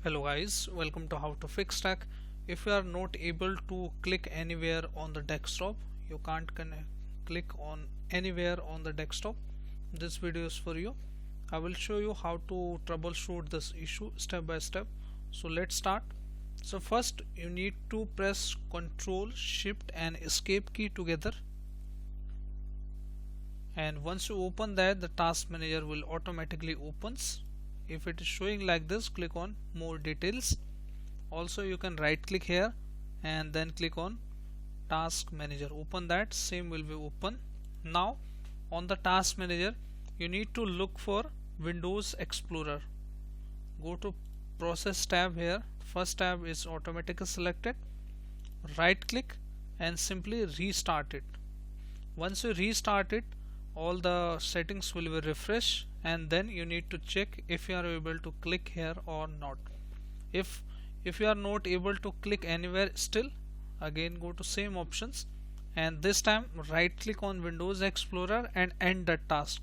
Hello guys, welcome to How to Fix Tech. If you are not able to click anywhere on the desktop, you can't click on anywhere on the desktop, this video is for you. I will show you how to troubleshoot this issue step by step. So let's start. So first you need to press Ctrl Shift and Escape key together, and once you open that, the task manager will automatically opens. If it is showing like this, click on more details. Also you can right click here and then click on task manager, open that, same will be open. Now on the task manager you need to look for Windows Explorer. Go to process tab here, first tab is automatically selected, right click and simply restart it. Once you restart it, all the settings will be refreshed, and then you need to check if you are able to click here or not. If you are not able to click anywhere still, again go to same options and this time right click on Windows Explorer and end the task.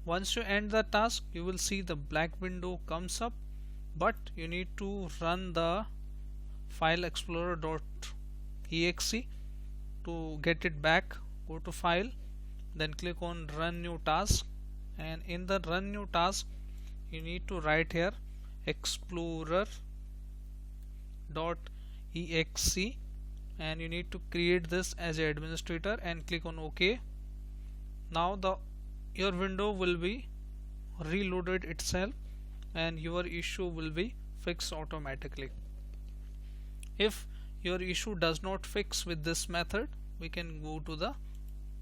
Once you end the task, you will see the black window comes up, but you need to run the file explorer.exe to get it back. Go to file, then click on run new task, and in the run new task you need to write here explorer.exe, and you need to create this as an administrator and click on OK. Now your window will be reloaded itself and your issue will be fixed automatically. If your issue does not fix with this method, we can go to the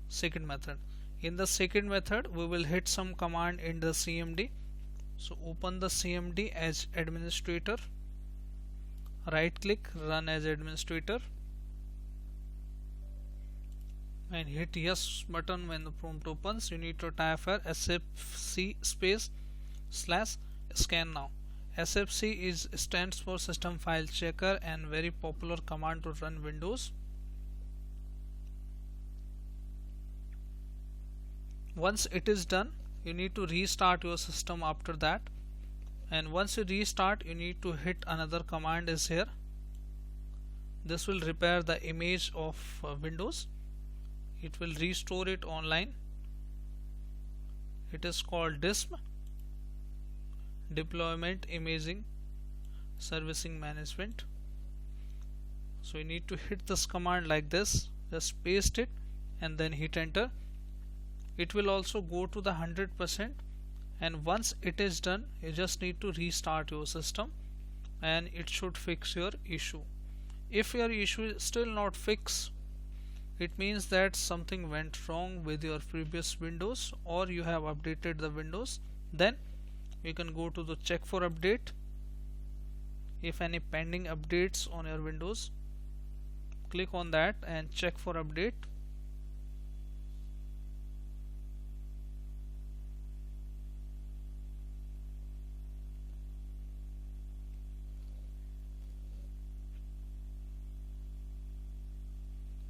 second method. In the second method we will hit some command in the CMD. So open the CMD as administrator, right click, run as administrator and hit yes button. When the prompt opens, you need to type here sfc space / scannow. sfc stands for system file checker and very popular command to run Windows. Once it is done, you need to restart your system after that, and once you restart you need to hit another command is here. This will repair the image of Windows. It will restore it online. It is called DISM, Deployment Imaging Servicing Management. So you need to hit this command like this, just paste it and then hit enter. It will also go to the 100%, and once it is done you just need to restart your system and it should fix your issue. If your issue is still not fixed, it means that something went wrong with your previous Windows or you have updated the Windows. Then you can go to the check for update. If any pending updates on your Windows, click on that and check for update.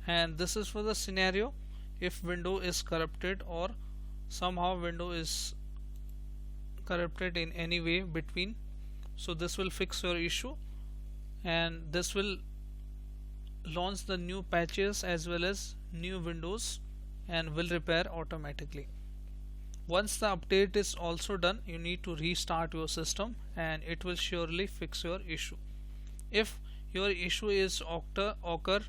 And this is for the scenario if window is corrupted or somehow window is corrupted in any way between. So this will fix your issue and this will launch the new patches as well as new Windows and will repair automatically. Once the update is also done, you need to restart your system and it will surely fix your issue. If your issue is occur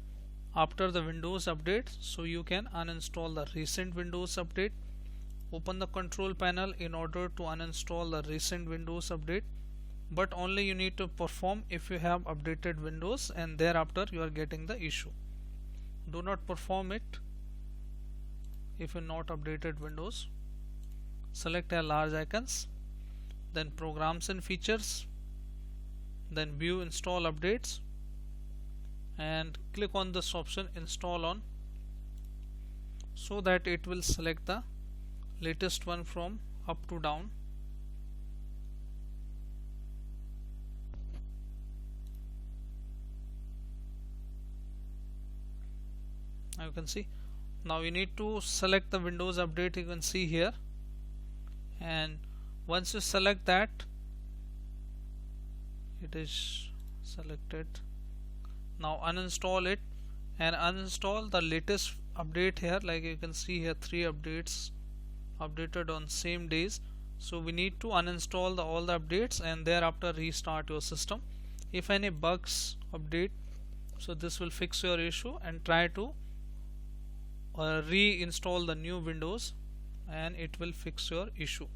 after the Windows update, so you can uninstall the recent Windows update. Open the control panel in order to uninstall the recent Windows update, but only you need to perform if you have updated Windows and thereafter you are getting the issue. Do not perform it if you not updated Windows. Select a large icons, then programs and features, then view install updates and click on this option install on, so that it will select the latest one from up to down. Now you can see, now you need to select the Windows update, you can see here, and once you select that it is selected. Now uninstall it and uninstall the latest update here. Like you can see here, 3 updates updated on same days. So we need to uninstall all the updates and thereafter restart your system. If any bugs update, so this will fix your issue, and try to reinstall the new Windows and it will fix your issue.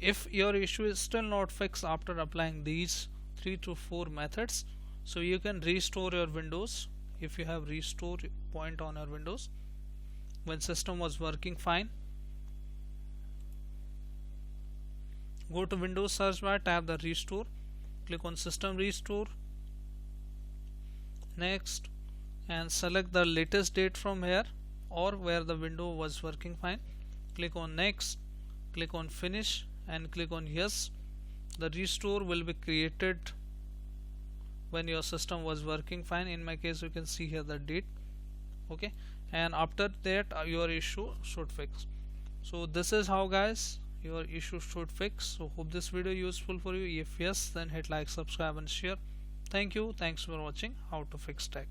If your issue is still not fixed after applying these 3 to 4 methods, so you can restore your Windows. If you have restore point on your Windows when system was working fine, go to Windows search bar, tap the restore, click on system restore, next, and select the latest date from here or where the window was working fine. Click on next, click on finish and click on yes. The restore will be created when your system was working fine. In my case, you can see here the date. Okay, and after that your issue should fix. So this is how, guys, your issue should fix. So hope this video useful for you. If yes, then hit like, subscribe and share. Thank you. Thanks for watching How to Fix Tech.